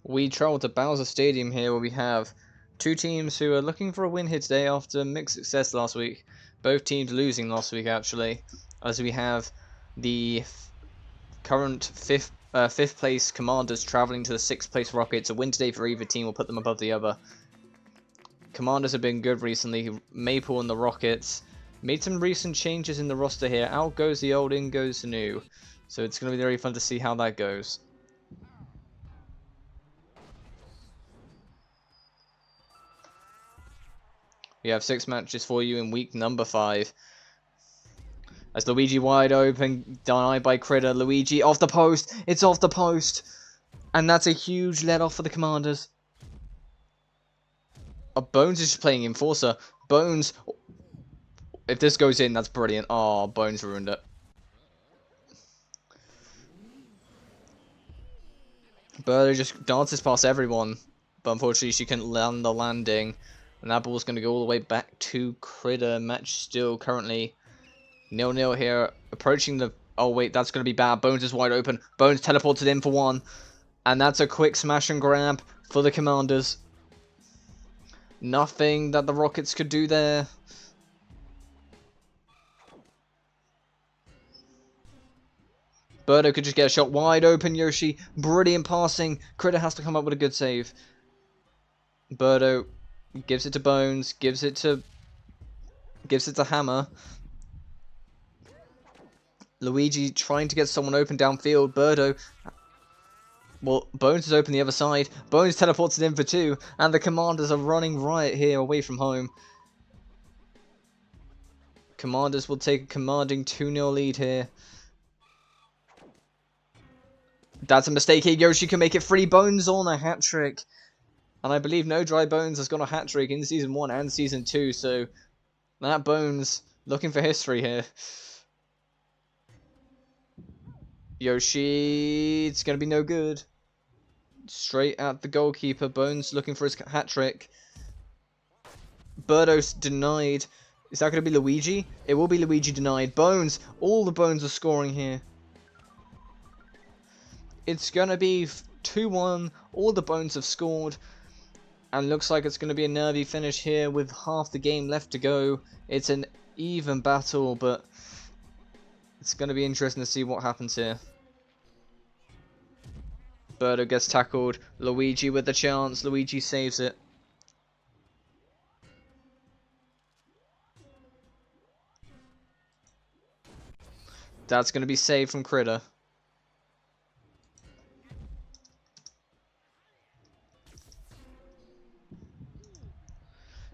We travel to Bowser Stadium here, where we have two teams who are looking for a win here today after mixed success last week. Both teams losing last week, actually, as we have the current fifth place Commanders traveling to the 6th place Rockets. A win today for either team will put them above the other. Commanders have been good recently. Maple and the Rockets made some recent changes in the roster here. Out goes the old, in goes the new. So it's going to be very fun to see how that goes. We have 6 matches for you in week number 5. As Luigi wide open, denied by Critter. Luigi off the post. It's off the post. And that's a huge let off for the Commanders. Bones is just playing Enforcer. Bones, if this goes in, that's brilliant. Oh, Bones ruined it. Birdo just dances past everyone, but unfortunately she couldn't land the landing. And that ball's going to go all the way back to Critter. Match still currently 0-0 here. Approaching the... Oh, wait, that's going to be bad. Bones is wide open. Bones teleported in for one. And that's a quick smash and grab for the Commanders. Nothing that the Rockets could do there. Birdo could just get a shot wide open. Yoshi, brilliant passing. Critter has to come up with a good save. Birdo gives it to Bones, gives it to Hammer. Luigi trying to get someone open downfield. Birdo. Well, Bones is open the other side. Bones teleports it in for 2, and the Commanders are running riot here away from home. Commanders will take a commanding 2-0 lead here. That's a mistake here. Yoshi can make it free. Bones on a hat-trick. And I believe No Dry Bones has got a hat-trick in Season 1 and Season 2, so that Bones looking for history here. Yoshi, it's going to be no good. Straight at the goalkeeper. Bones looking for his hat-trick. Birdo's denied. Is that going to be Luigi? It will be Luigi denied. Bones. All the Bones are scoring here. It's going to be 2-1. All the Bones have scored. And looks like it's going to be a nervy finish here with half the game left to go. It's an even battle, but it's going to be interesting to see what happens here. Birdo gets tackled. Luigi with the chance. Luigi saves it. That's going to be saved from Critter.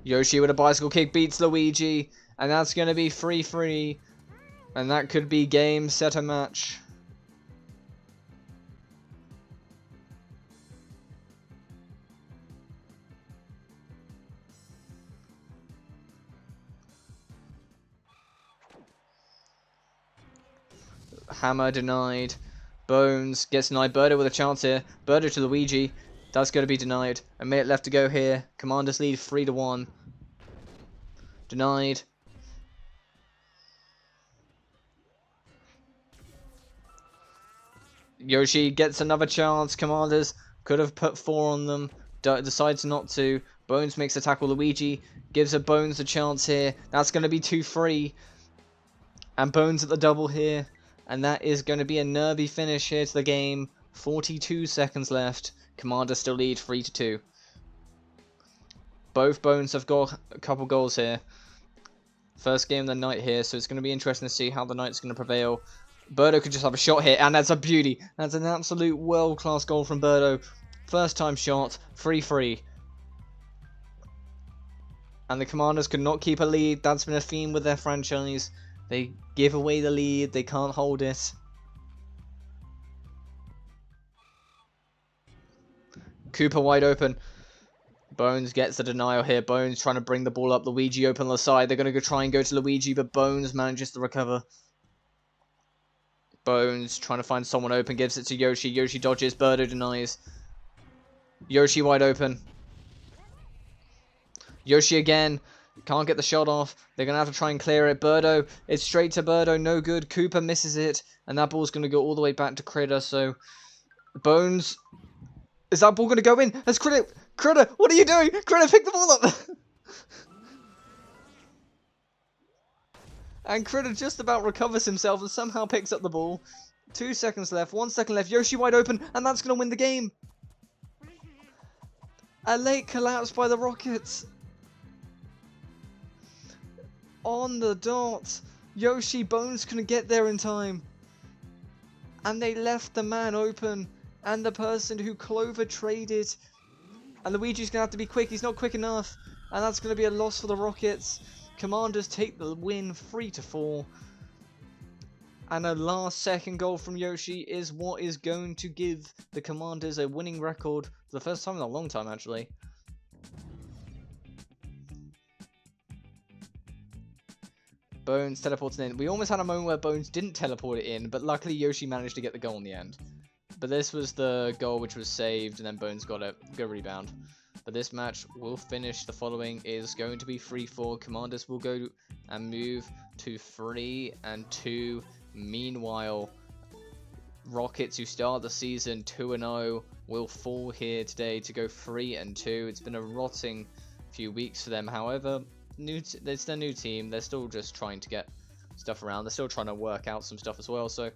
Yoshi with a bicycle kick beats Luigi. And that's going to be 3-3. And that could be game, set, a match. Hammer denied. Bones gets denied. Birdo with a chance here. Birdo to Luigi. That's going to be denied. A minute left to go here. Commanders lead 3-1. Denied. Yoshi gets another chance. Commanders could have put 4 on them. Decides not to. Bones makes a tackle. Luigi gives a Bones a chance here. That's going to be 2-3. And Bones at the double here. And that is going to be a nervy finish here to the game. 42 seconds left. Commanders still lead 3-2. Both Bones have got a couple goals here. First game of the night here, so it's going to be interesting to see how the night's going to prevail. Birdo could just have a shot here, and that's a beauty. That's an absolute world-class goal from Birdo. First time shot, 3-3. And the Commanders could not keep a lead. That's been a theme with their franchise. They give away the lead, they can't hold it. Cooper wide open. Bones gets the denial here. Bones trying to bring the ball up. Luigi open on the side. They're going to try and go to Luigi, but Bones manages to recover. Bones trying to find someone open. Gives it to Yoshi. Yoshi dodges. Birdo denies. Yoshi wide open. Yoshi again. Can't get the shot off. They're going to have to try and clear it. Birdo. It's straight to Birdo. No good. Cooper misses it. And that ball's going to go all the way back to Critter. So Bones Is that ball going to go in? Has Critter, what are you doing? Critter, pick the ball up! And Critter just about recovers himself and somehow picks up the ball. 2 seconds left, 1 second left, Yoshi wide open, and that's going to win the game. A late collapse by the Rockets. On the dot. Yoshi Bones couldn't get there in time. And they left the man open. And the person who Clover traded. And Luigi's going to have to be quick. He's not quick enough. And that's going to be a loss for the Rockets. Commanders take the win 3-4. And a last second goal from Yoshi is what is going to give the Commanders a winning record for the first time in a long time, actually. Bones teleported in. We almost had a moment where Bones didn't teleport it in, but luckily Yoshi managed to get the goal in the end. But this was the goal which was saved, and then Bones got it. Good rebound. But this match will finish. The following is going to be 3-4. Commanders will go and move to 3-2. Meanwhile, Rockets, who start the season 2-0, will fall here today to go 3-2. It's been a rotting few weeks for them. However, it's their new team. They're still just trying to get stuff around. They're still trying to work out some stuff as well. So,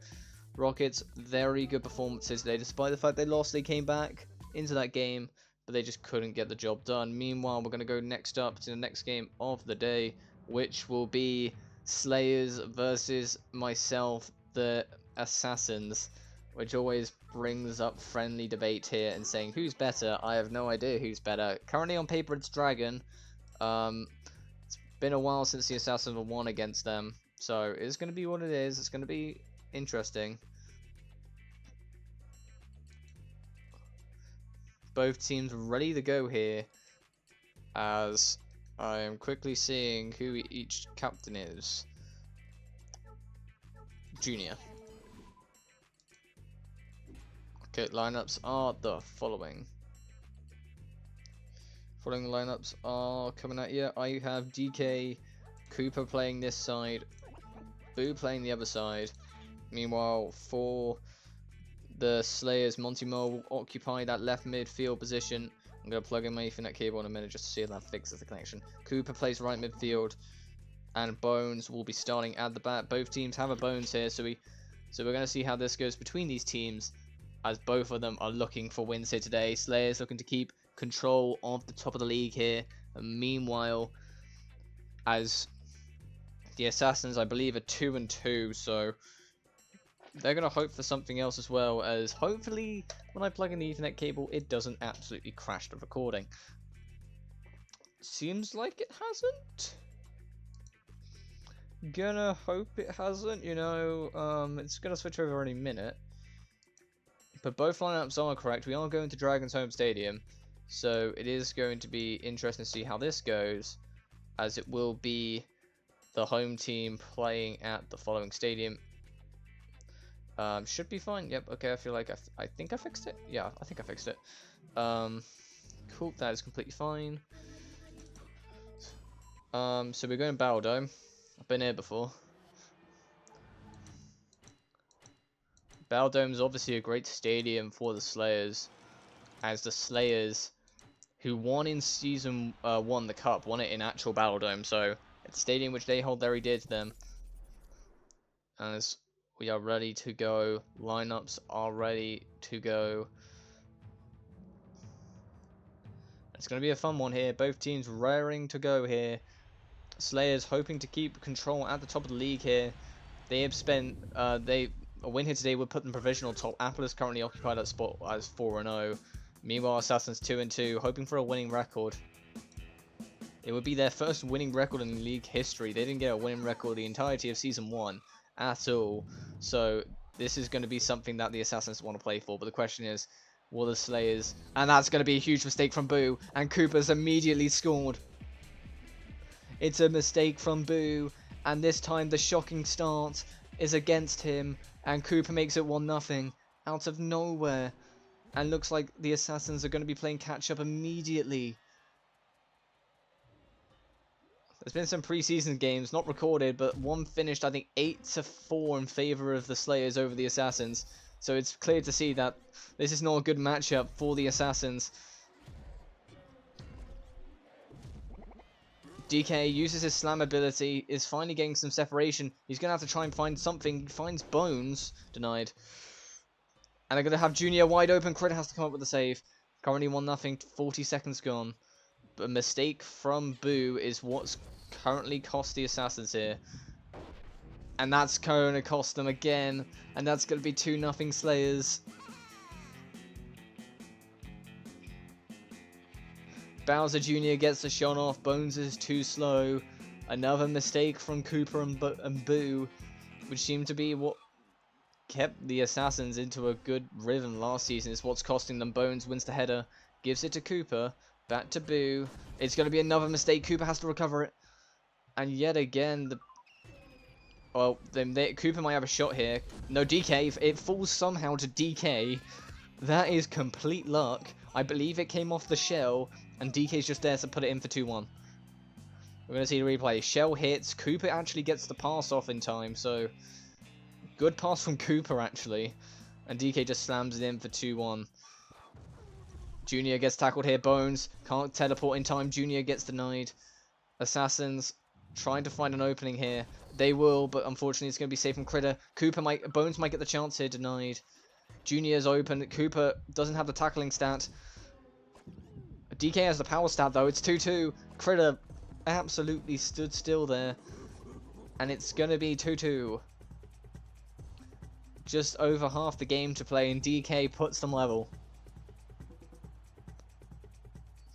Rockets, very good performances today. Despite the fact they lost, they came back into that game, but they just couldn't get the job done. Meanwhile, we're going to go next up to the next game of the day, which will be Slayers versus myself, the Assassins, which always brings up friendly debate here and saying who's better. I have no idea who's better. Currently on paper, it's Dragon. It's been a while since the Assassins have won against them, so it's going to be what it is. It's going to be interesting. Both teams ready to go here, as I am quickly seeing who each captain is. Junior. Okay, lineups are the following. Following lineups are coming at you. I have DK, Cooper playing this side, Boo playing the other side. Meanwhile, for the Slayers, Monty Mole will occupy that left midfield position. I'm going to plug in my Ethernet cable in a minute just to see if that fixes the connection. Cooper plays right midfield, and Bones will be starting at the back. Both teams have a Bones here, so we're going to see how this goes between these teams, as both of them are looking for wins here today. Slayers looking to keep control of the top of the league here, and meanwhile, as the Assassins, I believe, are 2-2, so they're going to hope for something else as well, as hopefully when I plug in the Ethernet cable, it doesn't absolutely crash the recording. Seems like it hasn't. Gonna hope it hasn't, you know. It's going to switch over any minute. But both lineups are correct. We are going to Dragon's home stadium, so it is going to be interesting to see how this goes, as it will be the home team playing at the following stadium. Should be fine. Yep. Okay. I feel like I think I fixed it. Yeah, I think I fixed it. Cool. That is completely fine. So we're going Battle Dome. I've been here before. Battle Dome is obviously a great stadium for the Slayers, as the Slayers, who won in season 1 the cup, won it in actual Battle Dome. So it's a stadium which they hold very dear to them. As we are ready to go. Lineups are ready to go. It's going to be a fun one here. Both teams raring to go here. Slayers hoping to keep control at the top of the league here. They have spent... a win here today would put them provisional top. Apple is currently occupied that spot as 4-0. Meanwhile, Assassins 2-2, hoping for a winning record. It would be their first winning record in league history. They didn't get a winning record the entirety of Season 1 at all. So this is going to be something that the Assassins want to play for. But the question is, will the Slayers... And that's going to be a huge mistake from Boo. And Cooper's immediately scored. It's a mistake from Boo. And this time the shocking start is against him. And Cooper makes it 1-0 out of nowhere. And looks like the Assassins are going to be playing catch-up immediately. There's been some preseason games, not recorded, but one finished, I think, 8-4 in favor of the Slayers over the Assassins. So it's clear to see that this is not a good matchup for the Assassins. DK uses his slam ability, is finally getting some separation. He's going to have to try and find something. He finds Bones, denied. And they're going to have Junior wide open. Crit has to come up with a save. Currently 1-0, 40 seconds gone. But a mistake from Boo is what's currently cost the Assassins here. And that's going to cost them again. And that's going to be 2-0 Slayers. Bowser Jr. gets the shot off. Bones is too slow. Another mistake from Cooper and Boo, which seemed to be what kept the Assassins into a good rhythm last season. It's what's costing them. Bones wins the header, gives it to Cooper, back to Boo. It's going to be another mistake. Cooper has to recover it. And yet again, Cooper might have a shot here. No, DK. If it falls somehow to DK, that is complete luck. I believe it came off the shell, and DK's just there to put it in for 2-1. We're going to see the replay. Shell hits. Cooper actually gets the pass off in time, so good pass from Cooper, actually. And DK just slams it in for 2-1. Junior gets tackled here. Bones can't teleport in time. Junior gets denied. Assassins trying to find an opening here. They will, but unfortunately it's going to be safe from Critter. Bones might get the chance here. Denied. Junior's open. Cooper doesn't have the tackling stat. DK has the power stat though. It's 2-2. Critter absolutely stood still there. And it's going to be 2-2. Just over half the game to play, and DK puts them level.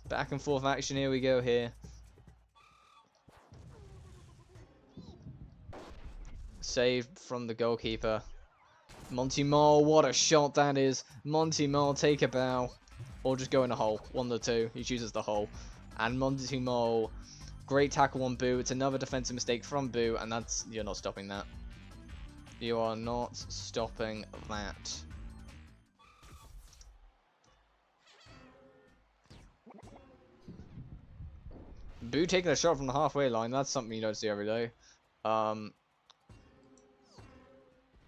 Back and forth action, here we go here. Saved from the goalkeeper. Monty Mole, what a shot that is. Monty Mole, take a bow. Or just go in a hole. One of the two. He chooses the hole. And Monty Mole, great tackle on Boo. It's another defensive mistake from Boo, and that's, you're not stopping that. You are not stopping that. Boo taking a shot from the halfway line, that's something you don't see every day.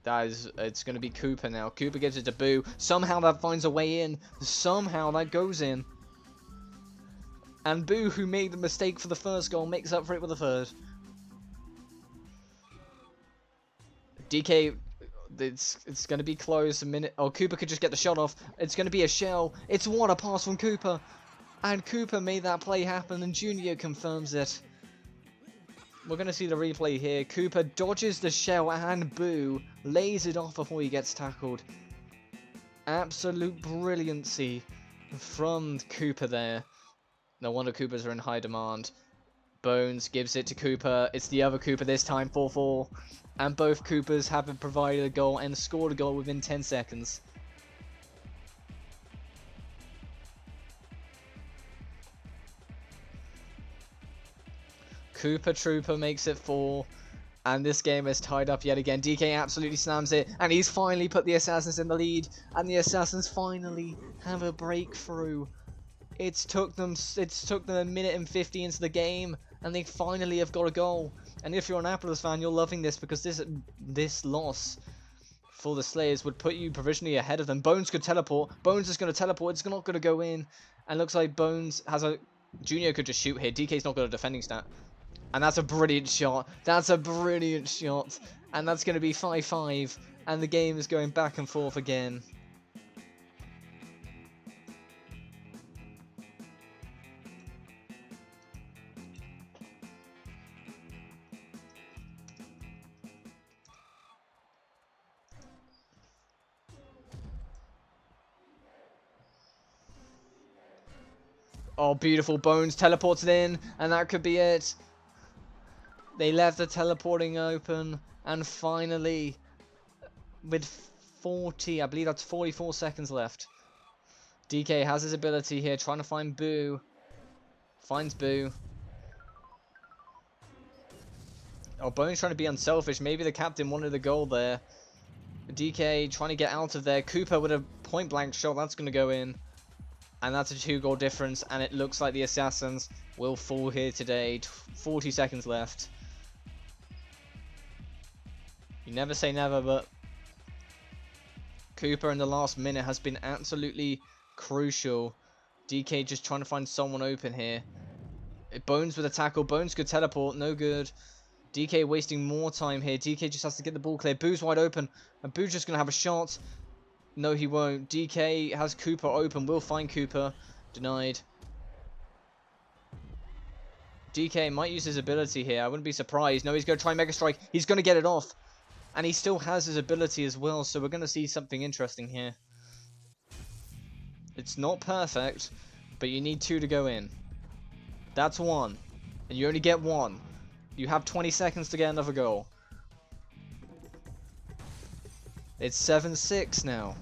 It's going to be Cooper now. Cooper gives it to Boo. Somehow that finds a way in. Somehow that goes in. And Boo, who made the mistake for the first goal, makes up for it with the third. DK, it's going to be close a minute. Oh, Cooper could just get the shot off. It's going to be a shell. It's what a pass from Cooper. And Cooper made that play happen, and Junior confirms it. We're going to see the replay here. Cooper dodges the shell, and Boo lays it off before he gets tackled. Absolute brilliancy from Cooper there. No wonder Coopers are in high demand. Bones gives it to Cooper. It's the other Cooper this time, 4-4. And both Coopers have provided a goal and scored a goal within 10 seconds. Cooper Trooper makes it 4. And this game is tied up yet again. DK absolutely slams it. And he's finally put the Assassins in the lead. And the Assassins finally have a breakthrough. It took them a minute and 50 into the game. And they finally have got a goal. And if you're an Apples fan, you're loving this, because this loss for the Slayers would put you provisionally ahead of them. Bones could teleport. Bones is going to teleport. It's not going to go in. And looks like Bones has a... Junior could just shoot here. DK's not got a defending stat. And that's a brilliant shot. That's a brilliant shot. And that's going to be 5-5. And the game is going back and forth again. Oh, beautiful. Bones teleports it in, and that could be it. They left the teleporting open, and finally, with 40, I believe that's 44 seconds left, DK has his ability here, trying to find Boo. Finds Boo. Oh, Bones trying to be unselfish. Maybe the captain wanted the goal there. DK trying to get out of there. Cooper with a point-blank shot. That's going to go in. And that's a 2-goal difference. And it looks like the Assassins will fall here today. 40 seconds left. You never say never, but Cooper in the last minute has been absolutely crucial. DK just trying to find someone open here. Bones with a tackle. Bones could teleport. No good. DK wasting more time here. DK just has to get the ball clear. Boo's wide open. And Boo's just going to have a shot. No, he won't. DK has Cooper open. Will find Cooper. Denied. DK might use his ability here. I wouldn't be surprised. No, he's going to try Mega Strike. He's going to get it off. And he still has his ability as well. So we're going to see something interesting here. It's not perfect, but you need 2 to go in. That's 1. And you only get 1. You have 20 seconds to get another goal. It's 7-6 now.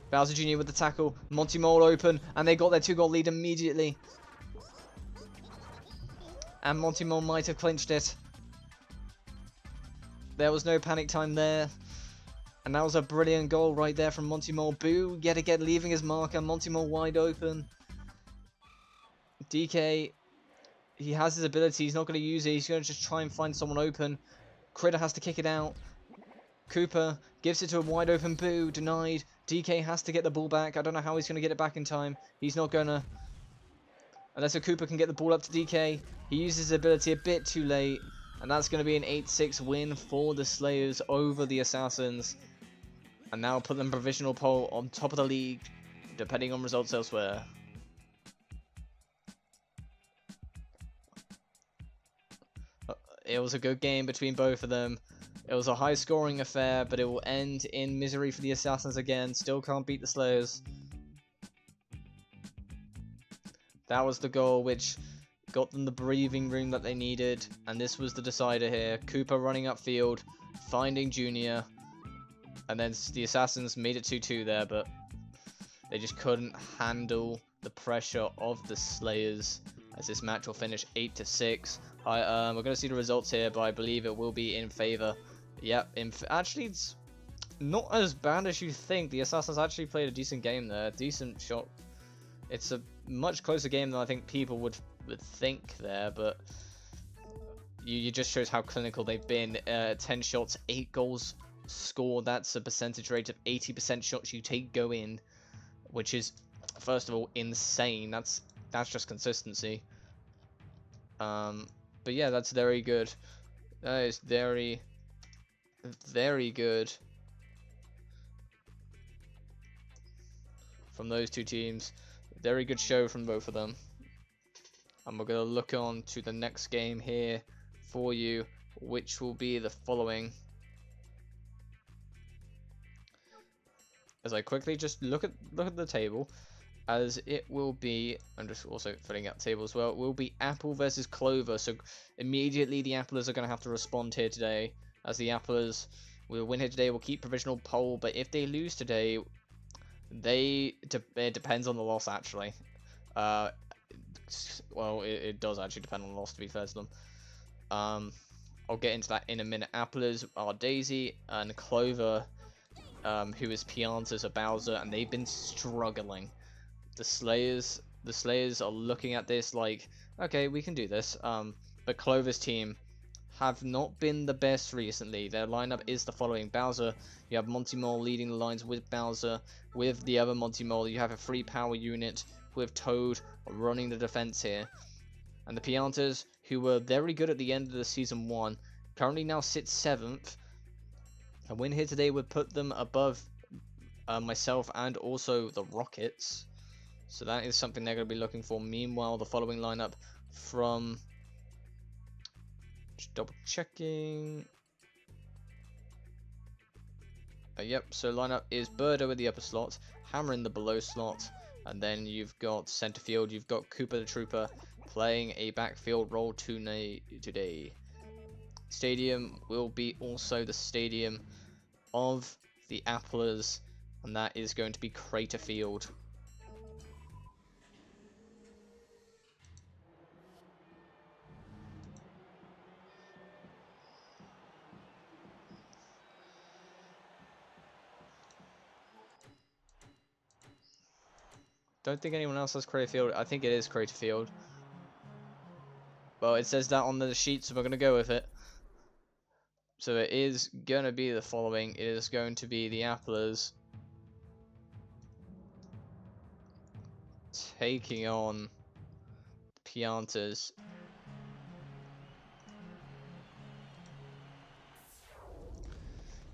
Bowser Jr. with the tackle. Monty Mole open. And they got their 2-goal lead immediately. And Monty Mole might have clinched it. There was no panic time there. And that was a brilliant goal right there from Monty Mole. Boo yet again leaving his marker. Monty Mole wide open. DK, he has his ability. He's not going to use it. He's going to just try and find someone open. Critter has to kick it out. Cooper gives it to a wide open Boo. Denied. DK has to get the ball back. I don't know how he's going to get it back in time. He's not going to. Unless a Cooper can get the ball up to DK. He uses his ability a bit too late. And that's going to be an 8-6 win for the Slayers over the Assassins. And now put them provisional pole on top of the league, depending on results elsewhere. It was a good game between both of them. It was a high-scoring affair, but it will end in misery for the Assassins again. Still can't beat the Slayers. That was the goal which got them the breathing room that they needed. And this was the decider here. Cooper running upfield, finding Junior. And then the Assassins made it 2-2 there, but they just couldn't handle the pressure of the Slayers, as this match will finish 8-6. We're going to see the results here, but I believe it will be in favor. Yep, actually, it's not as bad as you think. The Assassins actually played a decent game there, decent shot. It's a much closer game than I think people would think there, but you just shows how clinical they've been. 10 shots, 8 goals scored. That's a percentage rate of 80% shots you take go in, which is, first of all, insane. That's just consistency. But yeah, that's very good. That is very, very good from those two teams. Very good show from both of them. And we're going to look on to the next game here for you, which will be the following. As I quickly just look at the table, as it will be, I'm just also filling out the table as well, it will be Apple versus Clover. So immediately the Applers are going to have to respond here today, as the Applers will win here today, will keep provisional pole, but if they lose today, it depends on the loss actually. Well, it does actually depend on the loss, to be fair to them. I'll get into that in a minute. Applers are Daisy, and Clover, who is Piantas or Bowser, and they've been struggling. The Slayers are looking at this like, okay, we can do this. But Clover's team have not been the best recently. Their lineup is the following. Bowser, you have Monty Mole leading the lines with Bowser. With the other Monty Mole, you have a free power unit with Toad running the defense here. And the Piantas, who were very good at the end of the Season 1, currently now sit 7th. A win here today would put them above myself and also the Rockets. So that is something they're going to be looking for. Meanwhile, the following lineup from... Just double checking. Yep, so lineup is Birdo in the upper slot, Hammer in the below slot, and then you've got center field, you've got Cooper the Trooper playing a backfield role today. Stadium will be also the stadium of the Applers, and that is going to be Crater Field. Don't think anyone else has Crater Field. I think it is Crater Field. Well, it says that on the sheet, so we're going to go with it. So it is going to be the following. It is going to be the Applers taking on Piantas.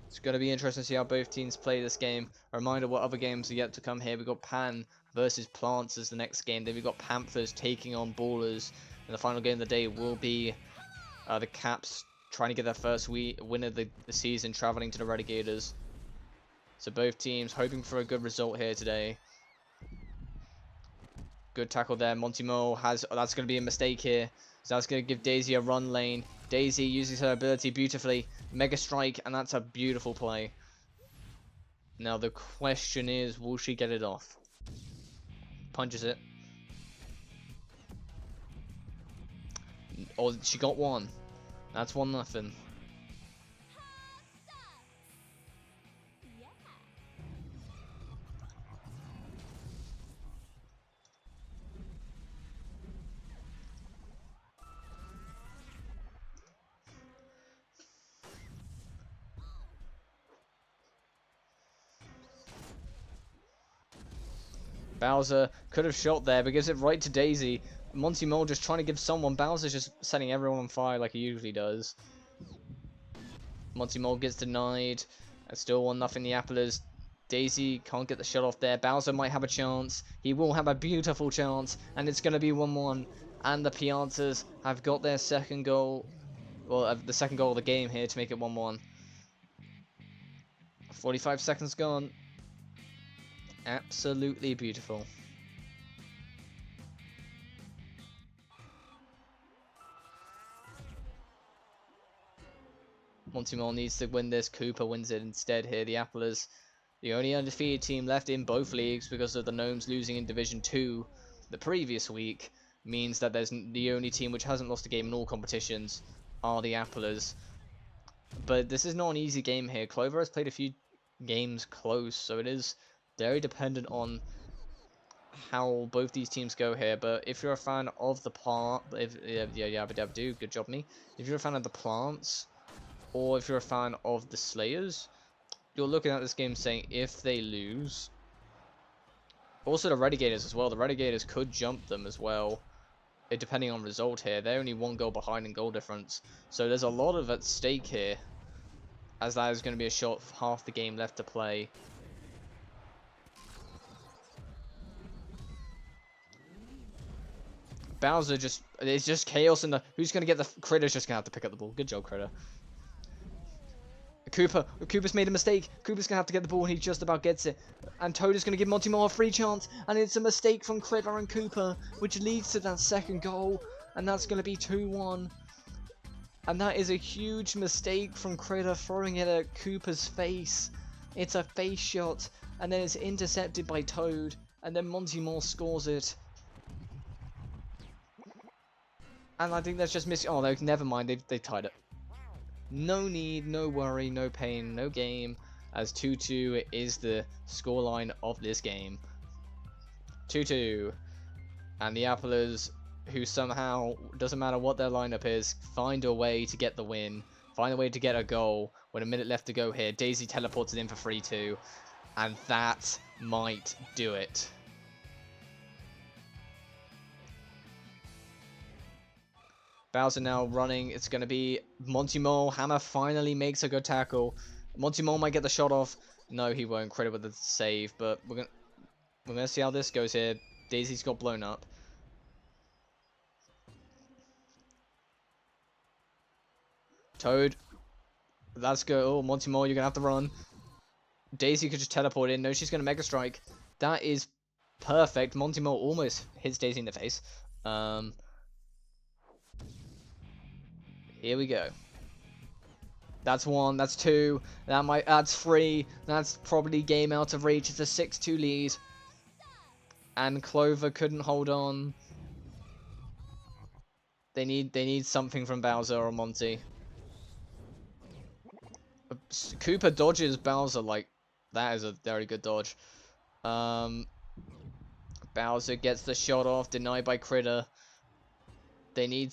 It's going to be interesting to see how both teams play this game. A reminder what other games are yet to come here. We've got Pan versus Plants as the next game. Then we've got Panthers taking on Ballers. And the final game of the day will be the Caps trying to get their first win of the season, traveling to the Relegators. So both teams hoping for a good result here today. Good tackle there. Monty Mo has... Oh, that's going to be a mistake here. So that's going to give Daisy a run lane. Daisy uses her ability beautifully. Mega Strike, and that's a beautiful play. Now the question is, will she get it off? Punches it. Oh, she got one. That's 1-0. Bowser could have shot there, but gives it right to Daisy. Monty Mole just trying to give someone. Bowser's just setting everyone on fire like he usually does. Monty Mole gets denied. And still 1-0 the Applers. Daisy can't get the shot off there. Bowser might have a chance. He will have a beautiful chance. And it's going to be 1-1. And the Piantas have got their second goal. Well, the second goal of the game here to make it 1-1. 45 seconds gone. Absolutely beautiful. Monty Mole needs to win this. Cooper wins it instead here. The Applers, the only undefeated team left in both leagues because of the Gnomes losing in Division 2 the previous week, means that there's the only team which hasn't lost a game in all competitions are the Applers. But this is not an easy game here. Clover has played a few games close, so it is very dependent on how both these teams go here. But if you're a fan of the good job me. If you're a fan of the Plants, or if you're a fan of the Slayers, you're looking at this game saying if they lose, also the Relegators as well. The Relegators could jump them as well, depending on result here. They're only 1 goal behind in goal difference, so there's a lot of at stake here, as that is going to be a short half the game left to play. Bowser it's just chaos in the... Who's going to get the... Critter's just going to have to pick up the ball. Good job, Critter. Cooper's made a mistake. Cooper's going to have to get the ball, and he just about gets it. And Toad is going to give Monty Moore a free chance, and it's a mistake from Critter and Cooper, which leads to that second goal, and that's going to be 2-1. And that is a huge mistake from Critter, throwing it at Cooper's face. It's a face shot, and then it's intercepted by Toad, and then Monty Moore scores it. And I think that's just missing. Oh, no, never mind. They tied it. No need, no worry, no pain, no game, as 2-2 is the scoreline of this game. 2-2. And the Applers, who somehow, doesn't matter what their lineup is, find a way to get the win. Find a way to get a goal with a minute left to go here. Daisy teleports it in for 3-2. And that might do it. Bowser now running. It's going to be Monty Mole. Hammer finally makes a good tackle. Monty Mole might get the shot off. No, he won't. Credit with the save. But we're gonna see how this goes here. Daisy's got blown up. Toad. That's good. Oh, Monty Mole, you're going to have to run. Daisy could just teleport in. No, she's going to Mega Strike. That is perfect. Monty Mole almost hits Daisy in the face. Here we go. That's 1, that's 2, that's 3, that's probably game out of reach. It's a 6-2 lead. And Clover couldn't hold on. They need something from Bowser or Monty. Cooper dodges Bowser like that is a very good dodge. Bowser gets the shot off, denied by Critter. They need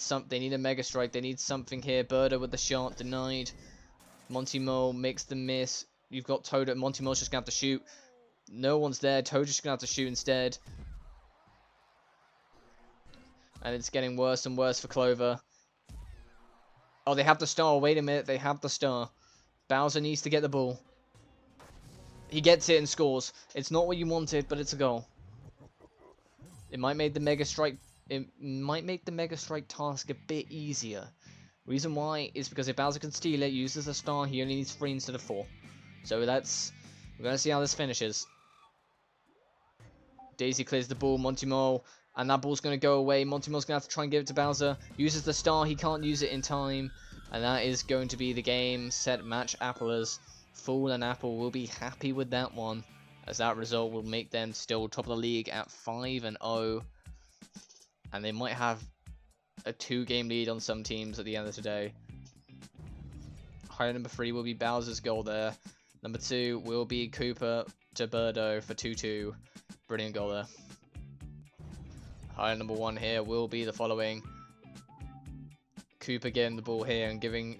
a Mega Strike. They need something here. Birdo with the shot, denied. Monty Mole makes the miss. You've got Toad. Monty Mole's just going to have to shoot. No one's there. Toad's just going to have to shoot instead. And it's getting worse and worse for Clover. Oh, they have the star. Wait a minute. They have the star. Bowser needs to get the ball. He gets it and scores. It's not what you wanted, but it's a goal. It might make the Mega Strike. It might make the Mega Strike task a bit easier. Reason why is because if Bowser can steal it, uses a star, he only needs 3 instead of 4. So we're gonna see how this finishes. Daisy clears the ball, Monty Mole, and that ball's gonna go away. Monty Mole's gonna have to try and give it to Bowser. Uses the star, he can't use it in time, and that is going to be the game. Set, match, Applers. Fool and Apple will be happy with that one, as that result will make them still top of the league at 5-0, and they might have a 2-game lead on some teams at the end of today. Highlight number 3 will be Bowser's goal there. Number 2 will be Cooper to Birdo for 2-2. Brilliant goal there. Highlight number 1 here will be the following. Cooper getting the ball here and giving...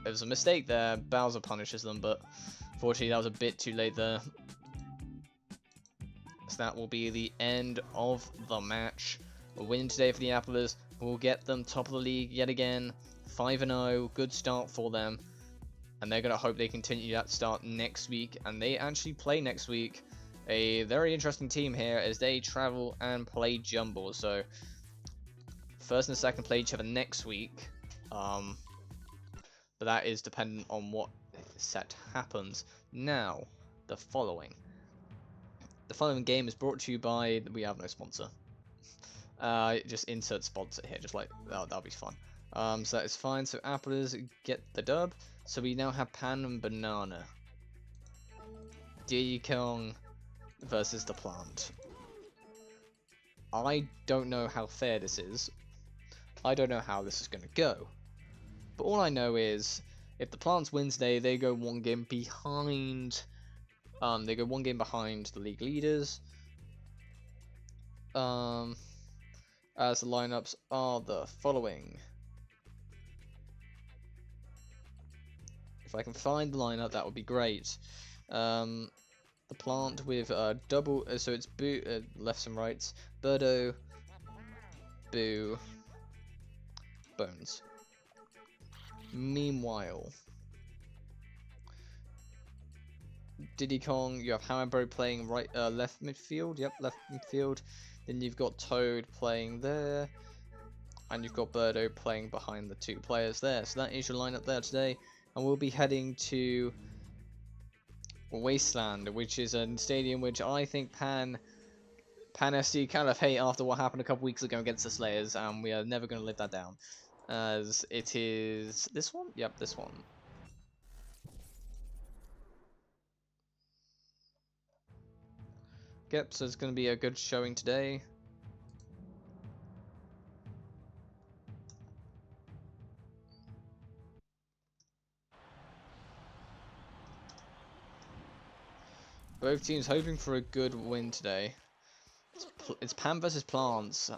There was a mistake there. Bowser punishes them, but fortunately that was a bit too late there. So that will be the end of the match. A win today for the Applers will get them top of the league yet again. 5-0, good start for them. And they're going to hope they continue that start next week. And they actually play next week. A very interesting team here as they travel and play Jumble. So, first and second play each other next week. But that is dependent on what set happens. Now, the following. The following game is brought to you by... We have no sponsor. Just insert sponsor here, just like... Oh, that'll be fun. So that is fine. So Applers get the dub. So we now have Pan and Banana. Diddy Kong versus the Plant. I don't know how fair this is. I don't know how this is going to go. But all I know is, if the Plants wins today, they go 1 game behind. They go 1 game behind the league leaders. As the lineups are the following. If I can find the lineup, that would be great. The Plant with double, so it's Boo, lefts and rights. Birdo, Boo, Bones. Meanwhile, Diddy Kong, you have Hammerberry playing left midfield. Yep, left midfield. Then you've got Toad playing there, and you've got Birdo playing behind the 2 players there. So that is your lineup there today, and we'll be heading to Wasteland, which is a stadium which I think Pan FC kind of hate after what happened a couple weeks ago against the Slayers, and we are never going to live that down. As it is this one? Yep, this one. Yep, so it's going to be a good showing today. Both teams hoping for a good win today. It's Pan versus Plants.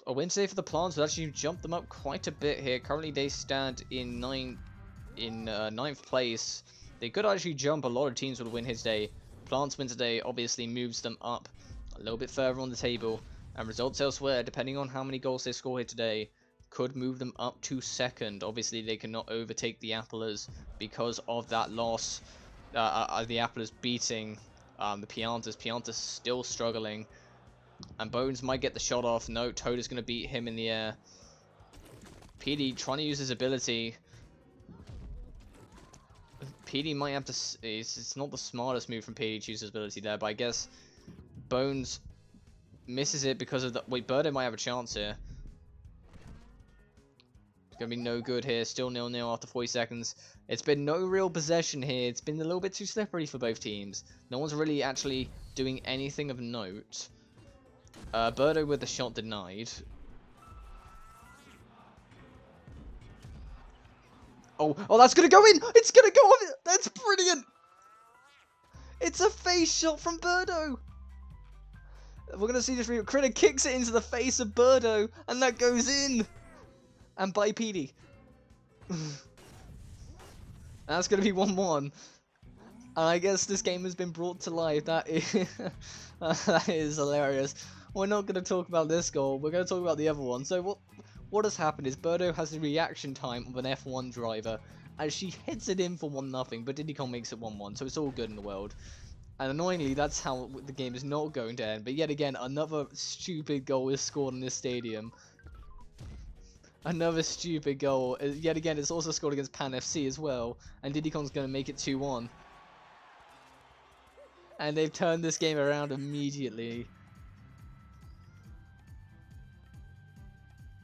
A win today for the Plants would actually jump them up quite a bit here. Currently they stand in 9th place. They could actually jump. A lot of teams would win his day. Plants win today obviously moves them up a little bit further on the table. And results elsewhere, depending on how many goals they score here today, could move them up to 2nd. Obviously they cannot overtake the Applers because of that loss. The Applers beating the Piantas. Piantas still struggling. And Bones might get the shot off. No, Toad is going to beat him in the air. PD trying to use his ability. PD might have to... It's not the smartest move from PD to use his ability there, but I guess Bones misses it because of the... Wait, Birdo might have a chance here. It's going to be no good here. Still 0-0 after 40 seconds. It's been no real possession here. It's been a little bit too slippery for both teams. No one's really actually doing anything of note. Birdo with the shot denied. Oh, that's gonna go in! It's gonna go on! That's brilliant! It's a face shot from Birdo! We're gonna see this real. Critter kicks it into the face of Birdo, and that goes in! And by PD. And that's going to be 1-1. And I guess this game has been brought to life. That is, that is hilarious. We're not going to talk about this goal. We're going to talk about the other one. So what has happened is Birdo has the reaction time of an F1 driver, and she hits it in for 1-0, but Diddy Kong makes it 1-1, so it's all good in the world. And annoyingly, that's how the game is not going to end. But yet again, another stupid goal is scored in this stadium. Another stupid goal. Yet again, it's also scored against Pan FC as well. And Diddy Kong's going to make it 2-1. And they've turned this game around immediately.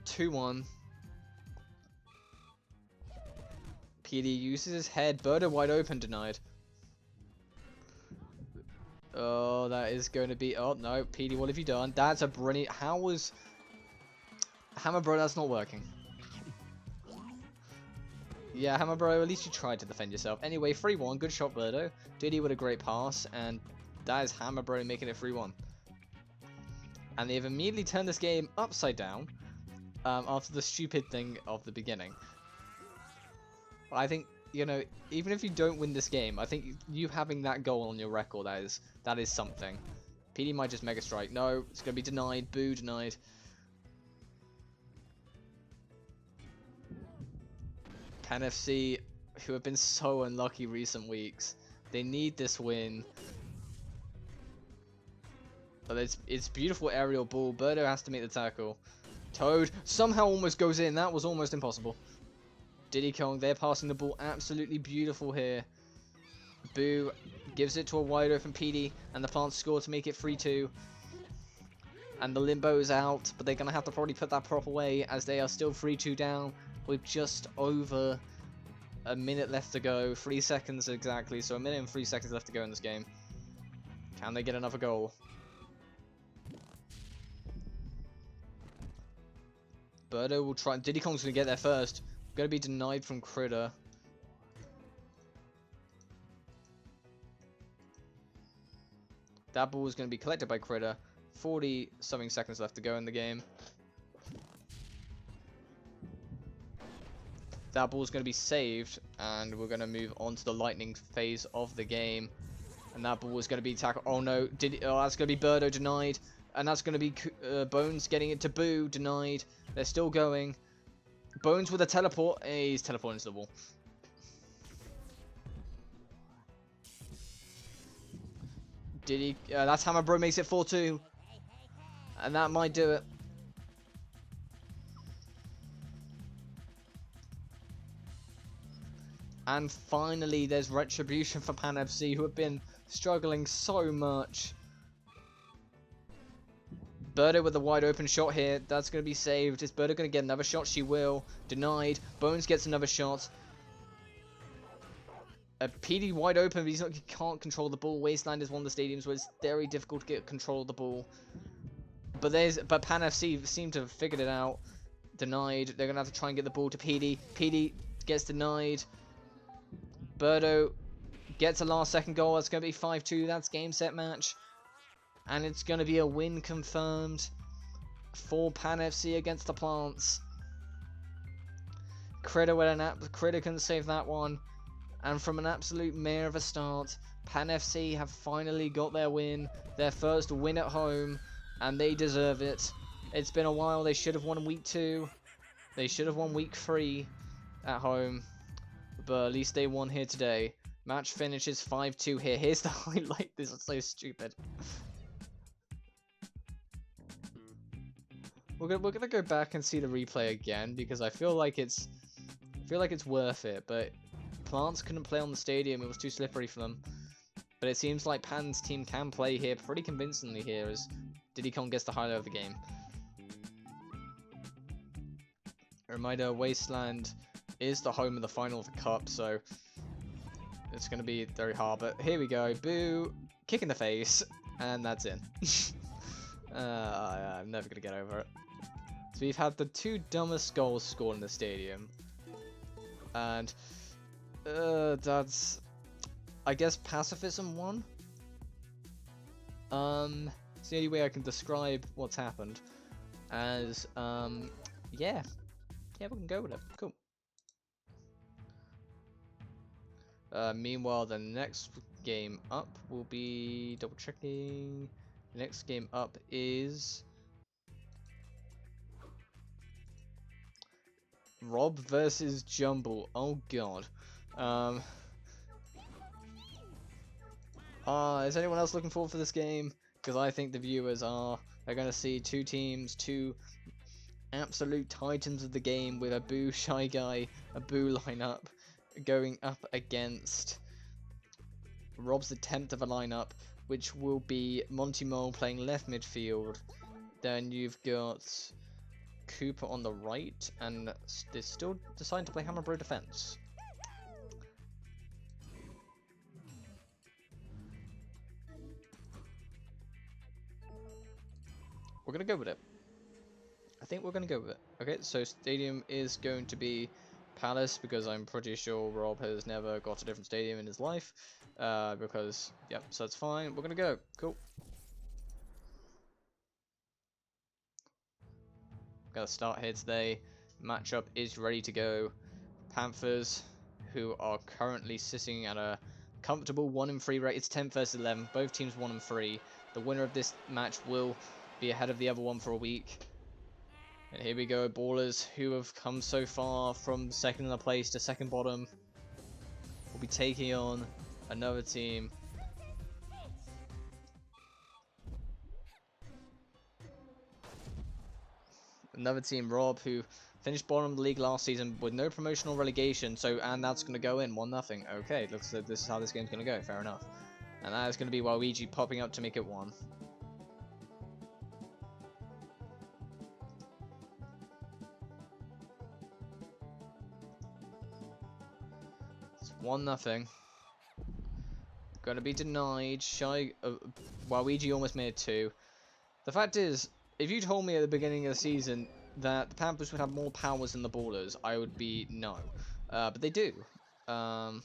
2-1. PD uses his head. Birdo wide open, denied. Oh, that is going to be... Oh, no. PD, what have you done? That's a brilliant... How was... Hammer Bro, that's not working. Yeah, Hammer Bro, at least you tried to defend yourself. Anyway, 3-1. Good shot, Birdo. Diddy with a great pass. And that is Hammer Bro making it 3-1. And they've immediately turned this game upside down. After the stupid thing of the beginning. I think, you know, even if you don't win this game, I think you having that goal on your record, that is something. PD might just Mega Strike. No, it's going to be denied. Boo, denied. Pan FC, who have been so unlucky recent weeks, they need this win. But it's beautiful aerial ball. Birdo has to make the tackle. Toad somehow almost goes in. That was almost impossible. Diddy Kong, they're passing the ball absolutely beautiful here. Boo gives it to a wide open PD, and the Plants score to make it 3-2. And the Limbo is out, but they're going to have to probably put that prop away as they are still 3-2 down with just over a minute left to go. 3 seconds exactly, so a minute and 3 seconds left to go in this game. Can they get another goal? Birdo will try. Diddy Kong's going to get there first. Going to be denied from Critter. That ball is going to be collected by Critter. 40-something seconds left to go in the game. That ball is going to be saved, and we're going to move on to the lightning phase of the game. And that ball is going to be tackled. Oh no! Oh, that's going to be Birdo denied, and that's going to be Bones getting it to Boo denied. They're still going. Bones with a teleport. He's teleporting to the wall. Diddy, that's Hammer Bro makes it 4-2. And that might do it. And finally, there's retribution for Pan FC, who have been struggling so much. Birdo with a wide open shot here. That's going to be saved. Is Birdo going to get another shot? She will. Denied. Bones gets another shot. A PD wide open, but he can't control the ball. Wasteland is one of the stadiums where it's very difficult to get control of the ball. But Pan FC seem to have figured it out. Denied. They're going to have to try and get the ball to PD. PD gets denied. Birdo gets a last second goal. That's going to be 5-2. That's game, set, match. And it's going to be a win confirmed for Pan FC against the Plants. Critter can save that one. And from an absolute mare of a start, Pan FC have finally got their win. Their first win at home. And they deserve it. It's been a while. They should have won week 2. They should have won week 3 at home. But at least they won here today. Match finishes 5-2 here. Here's the highlight. This is so stupid. We're gonna go back and see the replay again because I feel like it's worth it. But Plants couldn't play on the stadium; it was too slippery for them. But it seems like Pan's team can play here pretty convincingly here as Diddy Kong gets the highlight of the game. A reminder: Wasteland is the home of the final of the cup, so it's gonna be very hard. But here we go, Boo, kick in the face, and that's in. I'm never gonna get over it. So we've had the 2 dumbest goals scored in the stadium. And that's, I guess, pacifism won. It's the only way I can describe what's happened. As yeah, we can go with it. Cool. Meanwhile, the next game up will be double checking. The next game up is Rob versus Jumble. Oh god. Is anyone else looking forward for this game? Because I think the viewers are. They're going to see two teams, two absolute titans of the game with a Boo Shy Guy, a Boo lineup going up against Rob's attempt of a lineup, which will be Monty Mole playing left midfield. Then you've got Cooper on the right, and they're still deciding to play Hammer Bro defense. We're going to go with it. I think we're going to go with it. Okay, so stadium is going to be Palace, because I'm pretty sure Rob has never got a different stadium in his life. Because, yep, so that's fine. We're going to go. Cool. Got to start here today. Matchup is ready to go. Panthers, who are currently sitting at a comfortable 1-3 rate. It's 10 versus 11. Both teams 1-3. The winner of this match will be ahead of the other one for a week. And here we go, Ballers, who have come so far from second in the place to second bottom, will be taking on another team. Another team, Rob, who finished bottom of the league last season with no promotion or relegation, and that's going to go in 1-0. Okay, looks like this is how this game's going to go, fair enough. And that is going to be Waluigi popping up to make it 1. It's 1-0. Going to be denied. Waluigi almost made 2. The fact is, if you told me at the beginning of the season that the Panthers would have more powers than the Ballers, I would be no. But they do. Hammerbro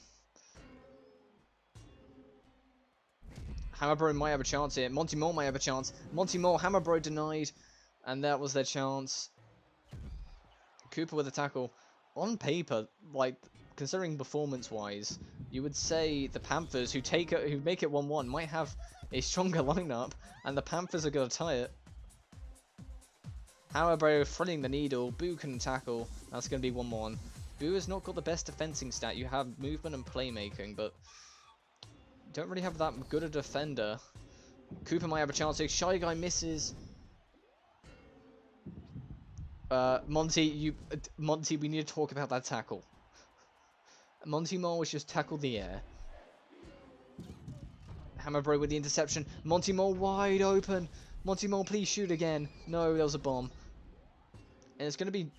might have a chance here. Monty Mole might have a chance. Monty Mole, Hammerbro denied. And that was their chance. Cooper with a tackle. On paper, like, considering performance-wise, you would say the Panthers, who make it 1-1, might have a stronger lineup, and the Panthers are going to tie it. Hammerbro threading the needle. Boo can tackle. That's going to be 1-1. Boo has not got the best defending stat. You have movement and playmaking, but don't really have that good a defender. Cooper might have a chance here. Shy Guy misses. Monty, we need to talk about that tackle. Monty Mole was just tackled the air. Hammerbro with the interception. Monty Mole wide open. Monty Mole, please shoot again. No, there was a bomb. And it's going to be...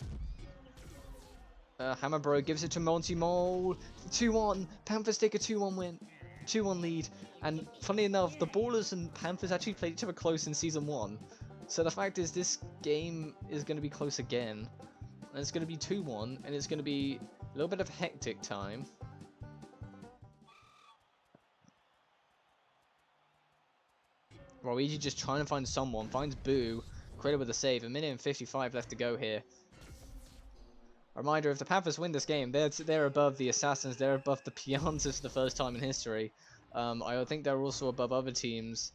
Hammerbro gives it to Monty Mole. 2-1. Panthers take a 2-1 win. 2-1 lead. And funny enough, the Ballers and Panthers actually played each other close in Season 1. So the fact is, this game is going to be close again. And it's going to be 2-1. And it's going to be a little bit of hectic time. Waluigi just trying to find someone. Finds Boo. Credit with a save. 1:55 left to go here. A reminder, if the Panthers win this game, they're above the Assassins. They're above the Piantas for the first time in history. I think they're also above other teams.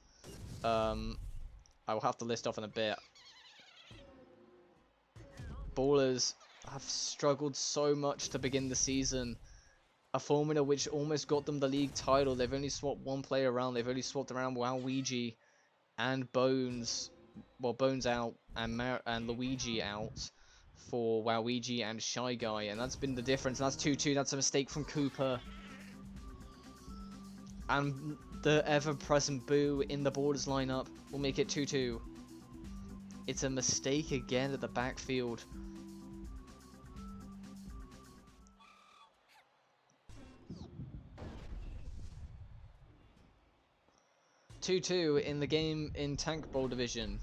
I will have to list off in a bit. Ballers have struggled so much to begin the season. A formula which almost got them the league title. They've only swapped one player around. They've only swapped around Waluigi and Bones. Well, Bones out and Luigi out for Waluigi and Shy Guy. And that's been the difference. That's 2-2. That's a mistake from Cooper. And the ever-present Boo in the Ballers lineup will make it 2-2. It's a mistake again at the backfield. (2-2) in the game in Tank Bowl division.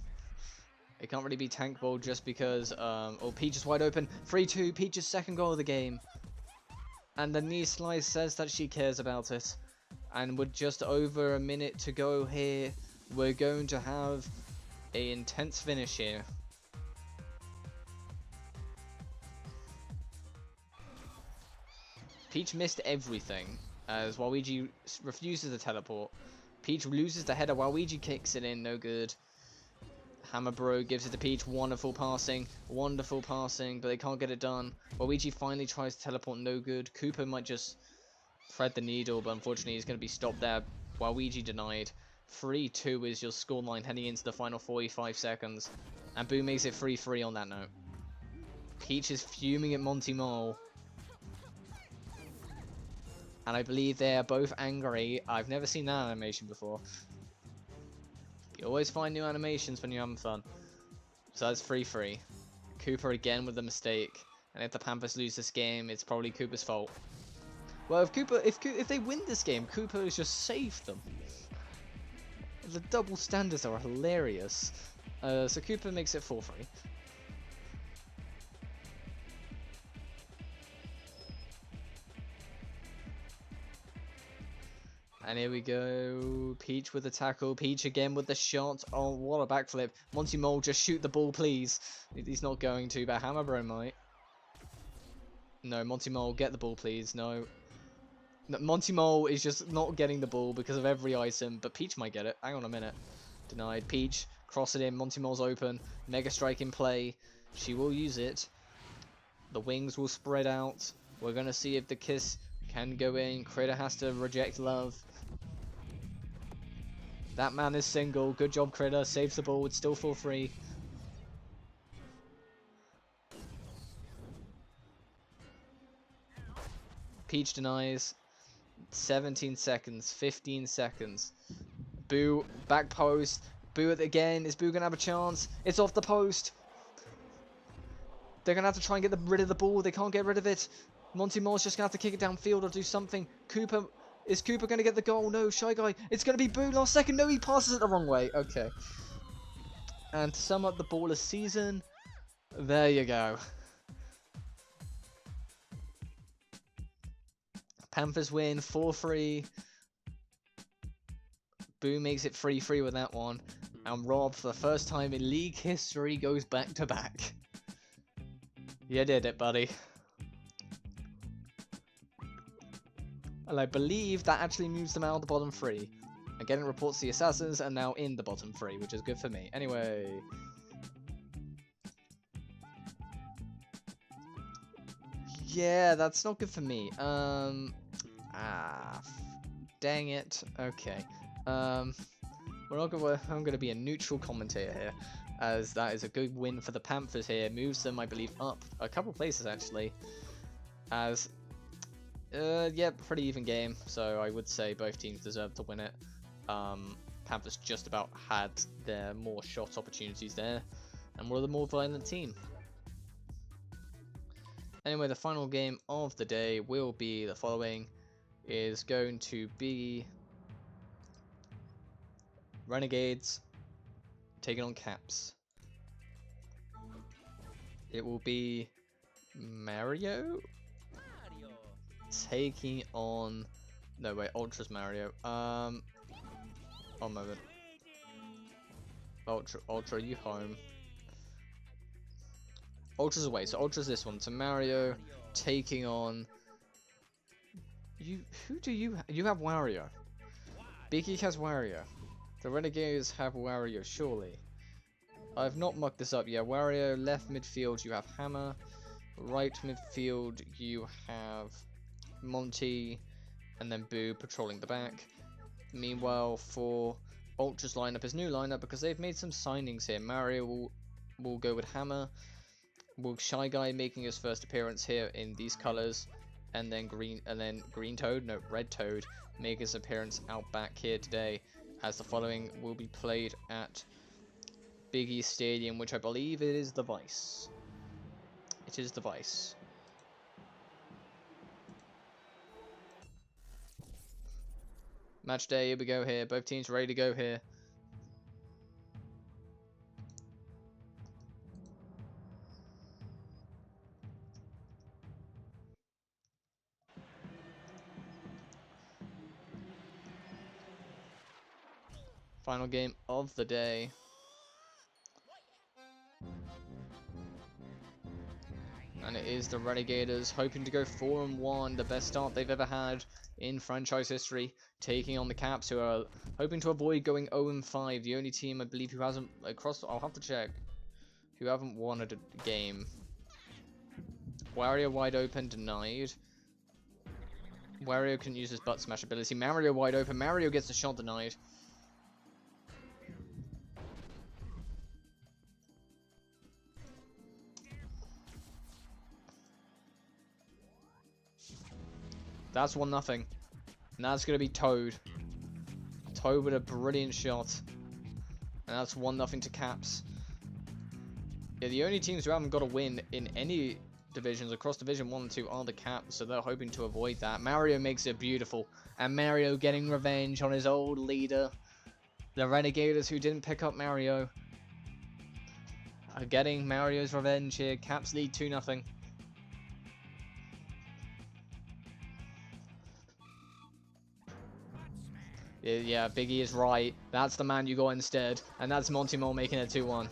It can't really be Tank Bowl just because Peach is wide open. 3-2, Peach's second goal of the game. And the knee slice says that she cares about it. And with just over a minute to go here, we're going to have an intense finish here. Peach missed everything. as Waluigi refuses to teleport. Peach loses the header. Waluigi kicks it in. No good. Hammer Bro gives it to Peach. Wonderful passing. Wonderful passing, but they can't get it done. Waluigi finally tries to teleport. No good. Koopa might just thread the needle, but unfortunately he's going to be stopped there. Waluigi denied. 3-2 is your scoreline heading into the final 45 seconds. And Boo makes it 3-3 on that note. Peach is fuming at Monty Mole. And I believe they are both angry. I've never seen that animation before. You always find new animations when you're having fun. So that's 3-3. Koopa again with a mistake. And if the Panthers lose this game, it's probably Koopa's fault. Well, if they win this game, Koopa has just saved them. The double standards are hilarious. So Koopa makes it 4-3. And here we go. Peach with the tackle. Peach again with the shot. Oh, what a backflip. Monty Mole, just shoot the ball, please. He's not going to, but Hammer Bro might. No, Monty Mole, get the ball, please. No. Monty Mole is just not getting the ball because of every item, but Peach might get it. Hang on a minute. Denied. Peach, cross it in. Monty Mole's open. Mega Strike in play. She will use it. The wings will spread out. We're going to see if the kiss can go in. Critter has to reject love. That man is single. Good job, Critter. Saves the ball. It's still 4-3. Peach denies. 17 seconds. 15 seconds. Boo. Back post. Boo it again. Is Boo going to have a chance? It's off the post. They're going to have to try and get rid of the ball. They can't get rid of it. Monty Mole's just going to have to kick it downfield or do something. Koopa. Is Koopa going to get the goal? No, Shy Guy. It's going to be Boo last second. No, he passes it the wrong way. Okay. And to sum up the ballless season, there you go. Panthers win 4-3. Boo makes it 3-3 with that one. And Rob, for the first time in league history, goes back to back. You did it, buddy. And I believe that actually moves them out of the bottom 3. Again, it reports the Assassins are now in the bottom 3, which is good for me. Anyway. Yeah, that's not good for me. Dang it. Okay. I'm gonna be a neutral commentator here, as that is a good win for the Panthers here. Moves them, I believe, up a couple places actually. As yeah, pretty even game, so I would say both teams deserve to win it. Panthers just about had their more shot opportunities there, and were the more violent team. Anyway, the final game of the day will be the following. Is going to be Renegades taking on Caps. It will be Mario taking on... No, wait, Ultra's Mario. One moment. Ultra, you home. Ultra's away, so Ultra's this one. So Mario taking on... Who do you... You have Wario. Biggie has Wario. The Renegades have Wario, surely. I've not mucked this up yet. Wario, left midfield, you have Hammer. Right midfield, you have Monty. And then Boo patrolling the back. Meanwhile, for Ultra's lineup, his new lineup, because they've made some signings here. Mario will go with Hammer. Shy Guy making his first appearance here in these colours. And then Red Toad make his appearance out back here today, as the following will be played at Biggie Stadium, which I believe it is the Vice. It is the Vice. Match day, here we go here. Both teams ready to go here. Final game of the day. And it is the Renegaders hoping to go 4-1, the best start they've ever had in franchise history, taking on the Caps, who are hoping to avoid going 0-5. The only team I believe who hasn't I'll have to check, who haven't won a game. Wario wide open, denied. Wario can use his butt smash ability. Mario wide open. Mario gets the shot, denied. That's 1-0. And that's going to be Toad. Toad with a brilliant shot. And that's 1-0 to Caps. Yeah, the only teams who haven't got a win in any divisions across Division 1 and 2 are the Caps, so they're hoping to avoid that. Mario makes it beautiful. And Mario getting revenge on his old leader. The Renegaders, who didn't pick up Mario, are getting Mario's revenge here. Caps lead 2-0. Yeah, Biggie is right. That's the man you got instead. And that's Monty Mole making it 2-1.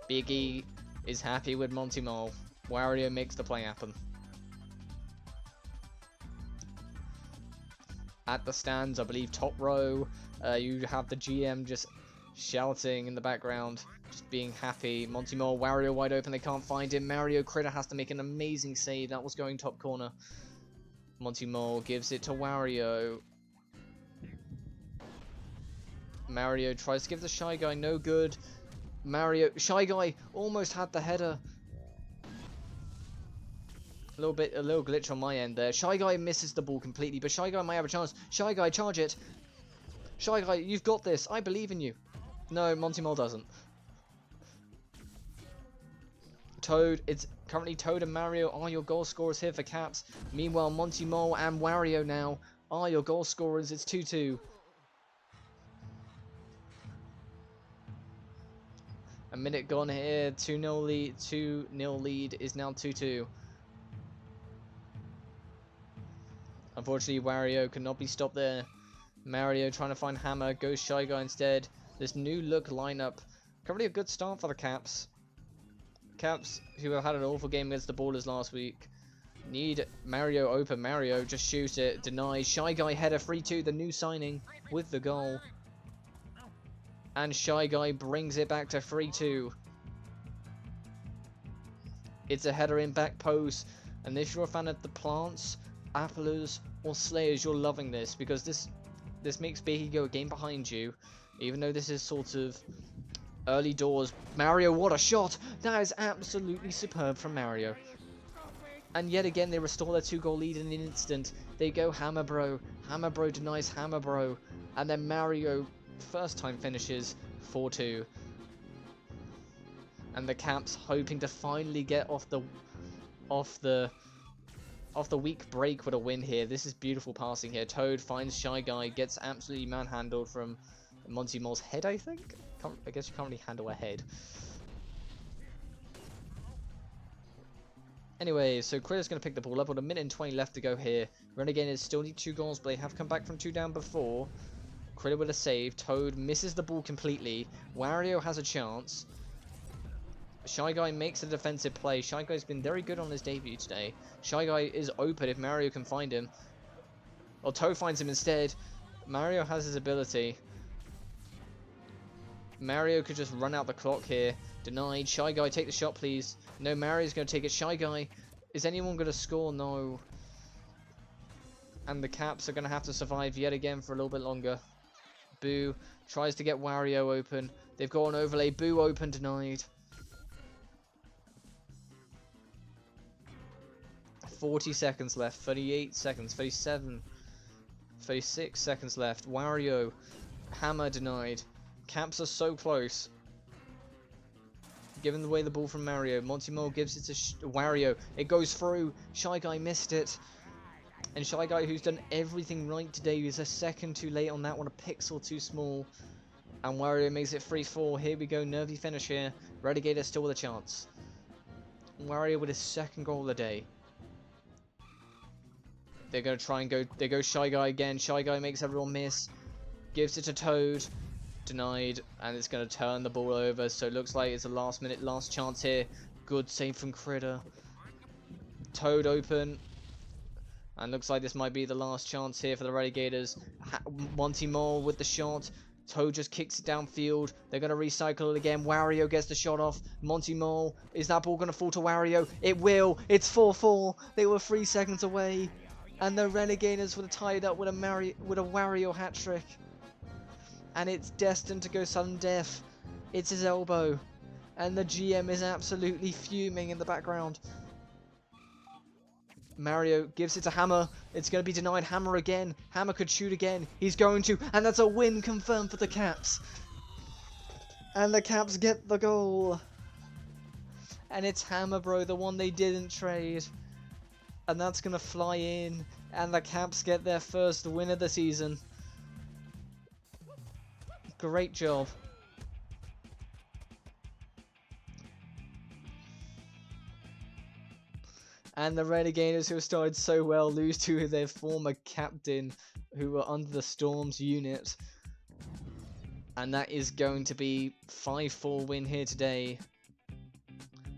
Biggie is happy with Monty Mole. Wario makes the play happen. At the stands, I believe top row, you have the GM just shouting in the background, just being happy. Monty Mole, Wario wide open, they can't find him. Mario Critter has to make an amazing save. That was going top corner. Monty Mole gives it to Wario. Mario tries to give the Shy Guy, no good. Shy Guy almost had the header. A little glitch on my end there. Shy Guy misses the ball completely, but Shy Guy might have a chance. Shy Guy, charge it. Shy Guy, you've got this. I believe in you. No, Monty Mole doesn't. Toad, it's currently Toad and Mario are your goal scorers here for Caps. Meanwhile, Monty Mole and Wario now are your goal scorers. It's 2-2. A minute gone here. 2-0 lead. 2-0 lead is now 2-2. Unfortunately, Wario cannot be stopped there. Mario trying to find Hammer. Goes Shy Guy instead. This new look lineup. Currently a good start for the Caps. Caps, who have had an awful game against the Ballers last week, need Mario open. Mario just shoot it. Denies. Shy Guy header 3-2. The new signing with the goal. And Shy Guy brings it back to 3-2. It's a header in back post. And if you're a fan of the Plants, Applers, or Slayers, you're loving this, because this makes Biggie go a game behind you, even though this is sort of early doors. Mario, what a shot! That is absolutely superb from Mario. And yet again, they restore their 2-goal lead in an instant. They go Hammer Bro. Hammer Bro denies Hammer Bro. And then Mario first time finishes 4-2. And the Caps hoping to finally get off the week break with a win here. This is beautiful passing here. Toad finds Shy Guy, gets absolutely manhandled from Monty Mole's head, I think? I guess you can't really handle a head. Anyway, so Critter's going to pick the ball up with a minute and 20 left to go here. Renegaders still need 2 goals, but they have come back from 2 down before. Critter with a save. Toad misses the ball completely. Wario has a chance. Shy Guy makes a defensive play. Shy Guy's been very good on his debut today. Shy Guy is open if Mario can find him. Or Toad finds him instead. Mario has his ability. Mario could just run out the clock here. Denied. Shy Guy, take the shot, please. No, Mario's going to take it. Shy Guy. Is anyone going to score? No. And the Caps are going to have to survive yet again for a little bit longer. Boo tries to get Wario open. They've got an overlay. Boo open, denied. 40 seconds left, 38 seconds, 37, 36 seconds left. Wario, Hammer denied. Caps are so close. Given the way the ball from Mario, Monty Mole gives it to Wario. It goes through. Shy Guy missed it. And Shy Guy, who's done everything right today, is a second too late on that one, a pixel too small. And Wario makes it 3-4. Here we go, nervy finish here. Renegader still with a chance. Wario with his second goal of the day. They're going to try and go. They go Shy Guy again. Shy Guy makes everyone miss. Gives it to Toad. Denied. And it's going to turn the ball over. So it looks like it's a last minute, last chance here. Good save from Critter. Toad open. And looks like this might be the last chance here for the Relegators. Monty Mole with the shot. Toad just kicks it downfield. They're going to recycle it again. Wario gets the shot off. Monty Mole. Is that ball going to fall to Wario? It will. It's 4-4. They were 3 seconds away. And the Renegaders would have tied up with a Wario hat trick. And it's destined to go sudden death. It's his elbow. And the GM is absolutely fuming in the background. Mario gives it to Hammer. It's going to be denied. Hammer again. Hammer could shoot again. He's going to. And that's a win confirmed for the Caps. And the Caps get the goal. And it's Hammer, bro. The one they didn't trade. And that's going to fly in. And the Caps get their first win of the season. Great job. And the Renegaders, who have started so well, lose to their former captain, who were under the Storm's unit. And that is going to be 5-4 win here today.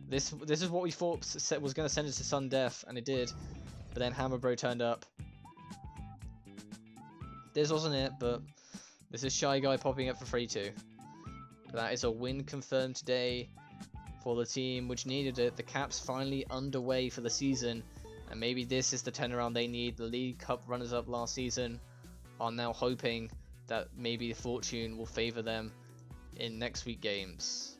This is what we thought was going to send us to sudden death, and it did. But then Hammer Bro turned up. This wasn't it, but this is Shy Guy popping up for 3-2. That is a win confirmed today for the team which needed it. The Caps finally underway for the season, and maybe this is the turnaround they need. The League Cup runners-up last season are now hoping that maybe fortune will favour them in next week games.